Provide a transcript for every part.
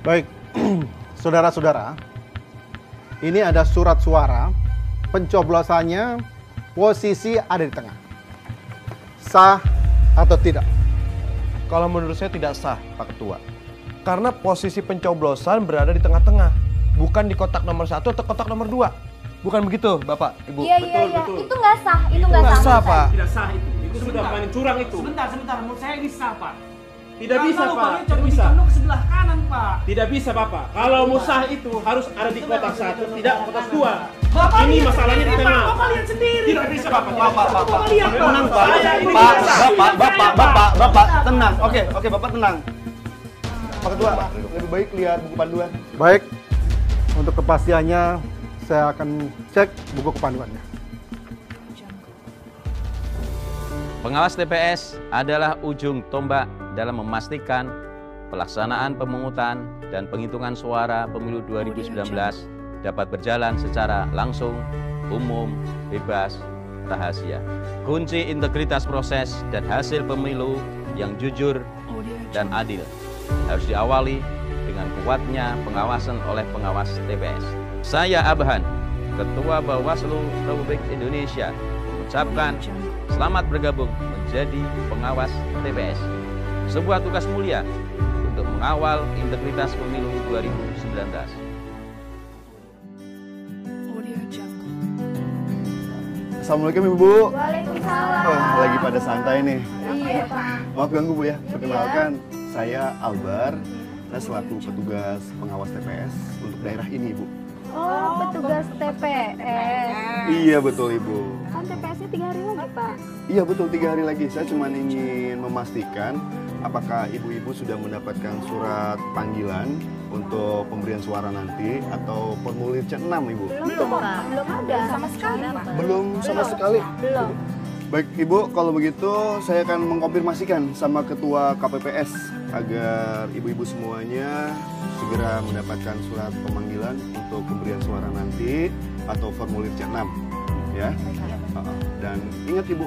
Baik, saudara-saudara, ini ada surat suara, pencoblosannya posisi ada di tengah. Sah atau tidak? Kalau menurut saya tidak sah, Pak Ketua. Karena posisi pencoblosan berada di tengah-tengah, bukan di kotak nomor 1 atau kotak nomor 2. Bukan begitu, Bapak, Ibu? Iya. Itu nggak sah, itu nggak sah, Pak. Tidak sah itu. Itu sudah main curang itu. Sebentar. Menurut saya ini sah, Pak. Tidak bisa, Pak. Lubangnya Tidak bisa. condong ke sebelah kanan, Pak. Tidak bisa, Bapak. Kalau mau sah itu harus ada di kotak 1, tidak kotak 2. Bapak Ini lihat masalahnya di sendiri, tengah. Pak. Bapak lihat sendiri. Tidak bisa, Bapak. Bapak lihat, Pak. Tenang, Pak. Saya ini Pak, tidak sah. Bapak, tenang. Oke, Bapak tenang. Pak Ketua, lebih baik lihat buku panduan. Baik, untuk kepastiannya saya akan cek buku kepanduannya. Pengawas TPS adalah ujung tombak dalam memastikan pelaksanaan pemungutan dan penghitungan suara pemilu 2019 dapat berjalan secara langsung, umum, bebas, rahasia. Kunci integritas proses dan hasil pemilu yang jujur dan adil harus diawali dengan kuatnya pengawasan oleh pengawas TPS. Saya Abhan, Ketua Bawaslu Republik Indonesia, mengucapkan selamat bergabung menjadi pengawas TPS. Sebuah tugas mulia untuk mengawal integritas pemilu 2019. Assalamualaikum Ibu. Waalaikumsalam. Lagi pada santai nih. Iya, Pak. Maaf ganggu Bu ya. Perkenalkan, saya Albar. Saya selaku petugas pengawas TPS untuk daerah ini, Bu. Oh, petugas TPS. Iya betul Ibu. Kan TPS-nya 3 hari lagi, Pak. Iya betul, 3 hari lagi. Saya cuma ingin memastikan apakah ibu-ibu sudah mendapatkan surat panggilan untuk pemberian suara nanti atau formulir C6 Ibu. Belum ada sama sekali, Pak. Belum sama sekali. Belum. Baik Ibu, kalau begitu saya akan mengkonfirmasikan sama Ketua KPPS agar ibu-ibu semuanya segera mendapatkan surat pemanggilan untuk pemberian suara nanti atau formulir C6 ya. Dan ingat Ibu,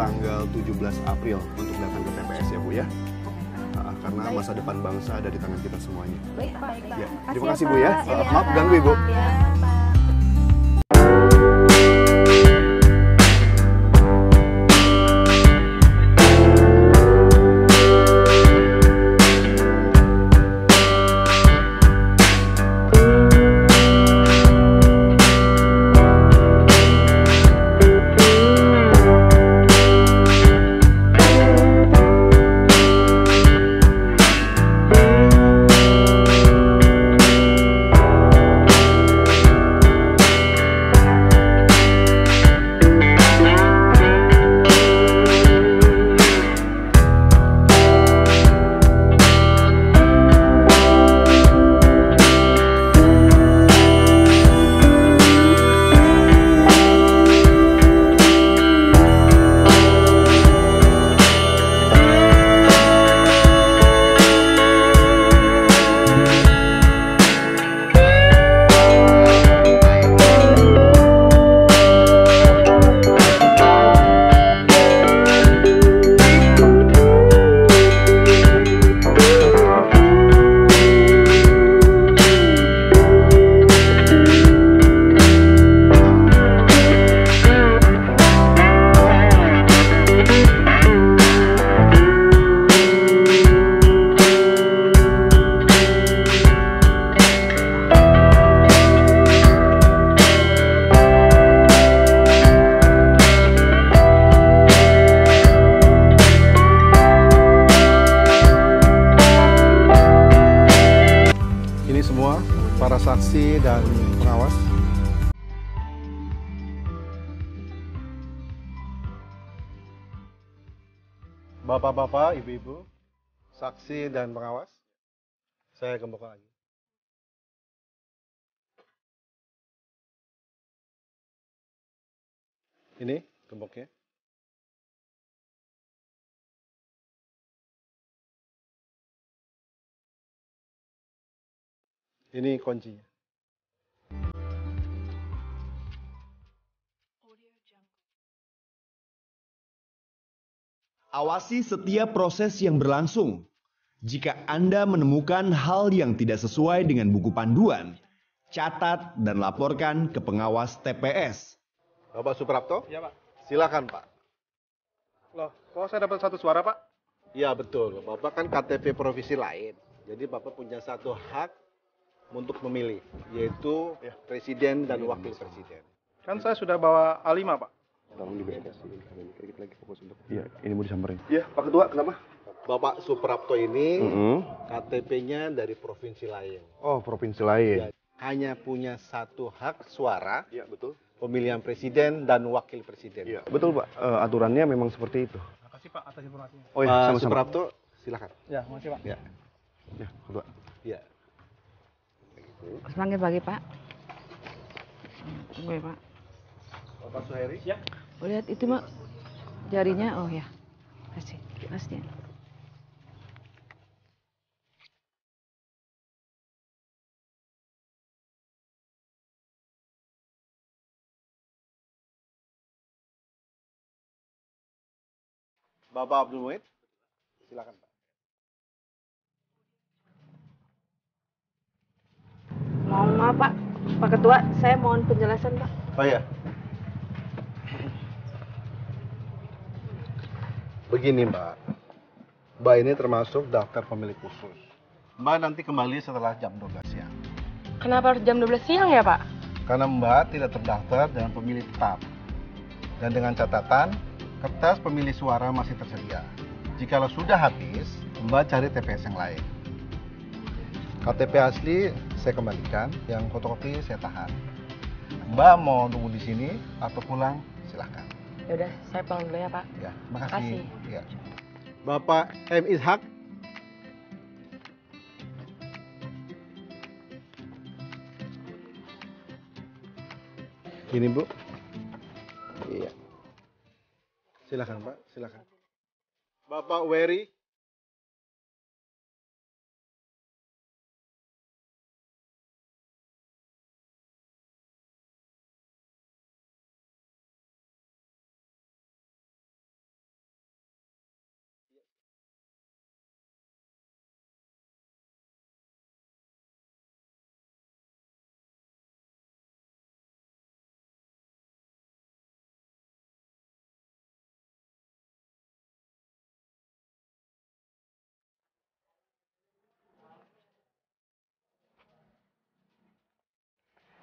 tanggal 17 April untuk datang ke TPS ya Bu ya. Karena masa depan bangsa ada di tangan kita semuanya. Baik, Pak. Ya, terima kasih Bu ya. Maaf ganggu Ibu. Ya, Pak. Ini semua para saksi dan pengawas. Bapak-bapak, ibu-ibu, saksi dan pengawas, saya kembali lagi. Ini gemboknya. Ini kuncinya. Awasi setiap proses yang berlangsung. Jika Anda menemukan hal yang tidak sesuai dengan buku panduan, catat dan laporkan ke pengawas TPS. Bapak Suprapto? Ya, Pak. Silakan, Pak. Loh, kok saya dapat 1 suara, Pak? Ya, betul. Bapak kan KTP provinsi lain. Jadi Bapak punya 1 hak untuk memilih, yaitu presiden dan wakil presiden. Kan saya sudah bawa A5, Pak. Tolong diberesin. Dikit lagi fokus untuk. Iya, ini mau disamperin. Iya, Pak Ketua, kenapa? Bapak Suprapto ini KTP-nya dari provinsi lain. Oh, provinsi lain. Hanya punya 1 hak suara. Iya, betul. Pemilihan presiden dan wakil presiden. Iya, betul, Pak. Aturannya memang seperti itu. Makasih, Pak, atas informasinya. Oh iya, Pak sama-sama. Suprapto, silakan. Ya, makasih, Pak. Ya. Ya, Ketua. Ya. Selamat pagi, Pak. Tunggu ya, Pak. Bapak Suhairi? Ya. Oh, lihat itu, Mak. Jarinya, oh ya. Kasih, kasih. Bapak Abdul Muid, silakan, Pak. Mohon maaf, Pak. Pak Ketua, saya mohon penjelasan, Pak. Oh ya. Begini, Mbak. Mbak ini termasuk daftar pemilih khusus. Mbak nanti kembali setelah jam 12 siang. Kenapa harus jam 12 siang ya, Pak? Karena Mbak tidak terdaftar dengan pemilih tetap. Dan dengan catatan, kertas pemilih suara masih tersedia. Jikalau sudah habis, Mbak cari TPS yang lain. KTP asli saya kembalikan, yang fotokopi saya tahan. Mbak mau tunggu di sini atau pulang, silahkan. Ya udah, saya pulang dulu ya, Pak. Ya, makasih. Makasih. Ya. Bapak M. Ishak. Ini, Bu. Iya. Silakan, Pak. Silakan. Bapak Wery.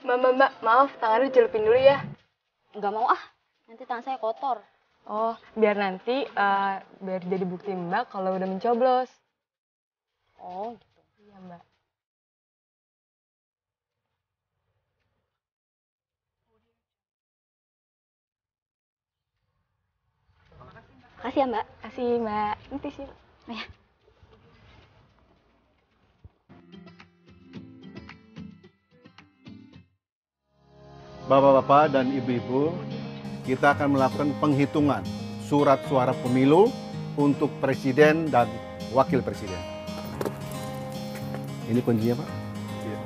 Mbak, maaf, tangannya dicelupin dulu ya. Nggak mau ah, nanti tangan saya kotor. Oh, biar nanti, biar jadi bukti Mbak kalau udah mencoblos. Oh, gitu. Iya, Mbak. Makasih ya, Mbak. Kasih, Mbak. Nanti sih. Oh, ya. Bapak-bapak dan ibu-ibu, kita akan melakukan penghitungan surat suara pemilu untuk presiden dan wakil presiden. Ini kuncinya, Pak. Iya.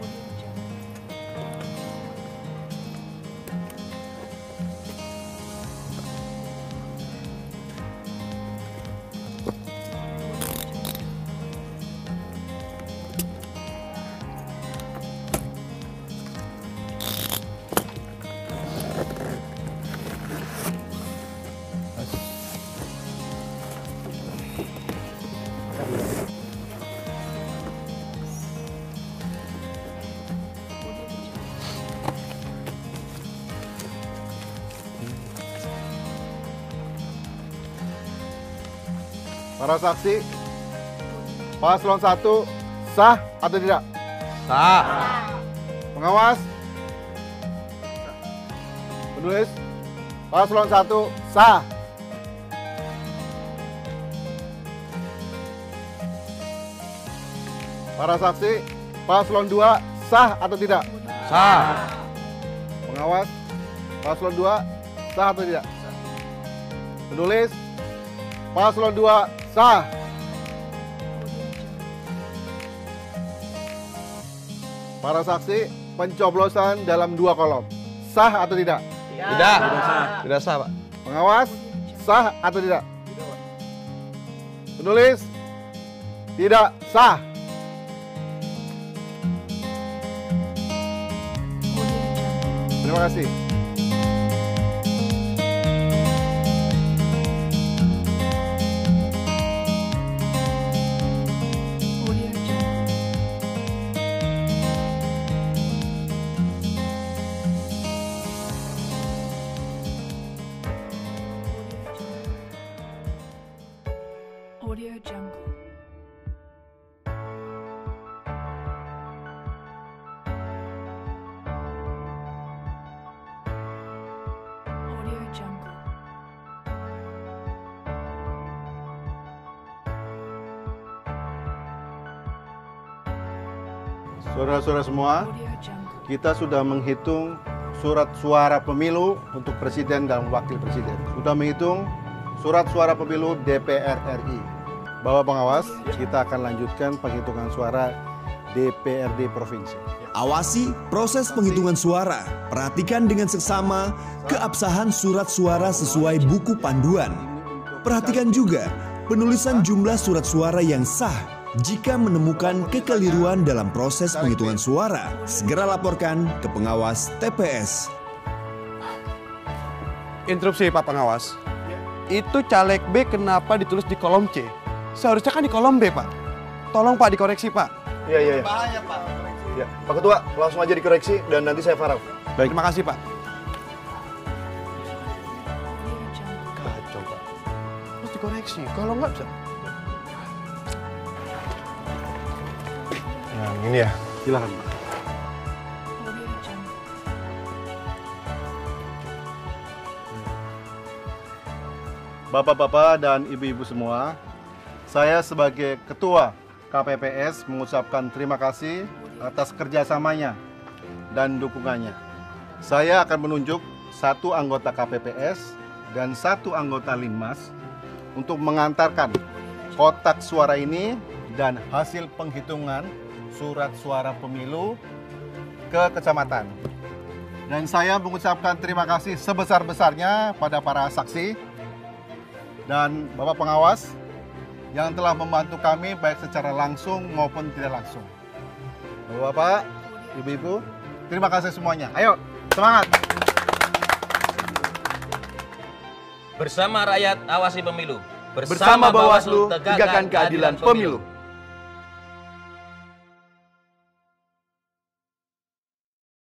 Para saksi, paslon 1 sah atau tidak? Sah. Pengawas? Penulis? Paslon 1 sah. Para saksi, paslon 2 sah atau tidak? Sah. Pengawas? Paslon 2 sah atau tidak? Penulis? Paslon 2 sah. Para saksi, pencoblosan dalam 2 kolom. Sah atau tidak? Tidak. Tidak sah, Pak. Pengawas, sah atau tidak? Penulis, tidak sah. Terima kasih. Audio Jungle. Audio Jungle. Saudara-saudara semua, kita sudah menghitung surat suara pemilu untuk presiden dan wakil presiden. Sudah menghitung surat suara pemilu DPR RI. Bapak pengawas, kita akan lanjutkan penghitungan suara DPRD provinsi. Awasi proses penghitungan suara. Perhatikan dengan seksama keabsahan surat suara sesuai buku panduan. Perhatikan juga penulisan jumlah surat suara yang sah. Jika menemukan kekeliruan dalam proses penghitungan suara, segera laporkan ke pengawas TPS. Interupsi Pak Pengawas. Itu caleg B kenapa ditulis di kolom C? Seharusnya kan di kolom B, Pak. Tolong Pak dikoreksi, Pak. Iya. Bahaya, Pak. Ya, Pak Ketua, langsung aja dikoreksi dan nanti saya faraf. Baik. Terima kasih, Pak. Kacau, Pak. Terus dikoreksi. Kalau nggak bisa. Yang ini ya, silakan, Pak. Bapak-bapak dan ibu-ibu semua, saya sebagai Ketua KPPS mengucapkan terima kasih atas kerjasamanya dan dukungannya. Saya akan menunjuk 1 anggota KPPS dan 1 anggota Linmas untuk mengantarkan kotak suara ini dan hasil penghitungan surat suara pemilu ke kecamatan. Dan saya mengucapkan terima kasih sebesar-besarnya pada para saksi dan Bapak Pengawas yang telah membantu kami baik secara langsung maupun tidak langsung. Bapak, Ibu-ibu, terima kasih semuanya. Ayo, semangat! Bersama rakyat awasi pemilu. Bersama Bawaslu, tegakkan keadilan pemilu.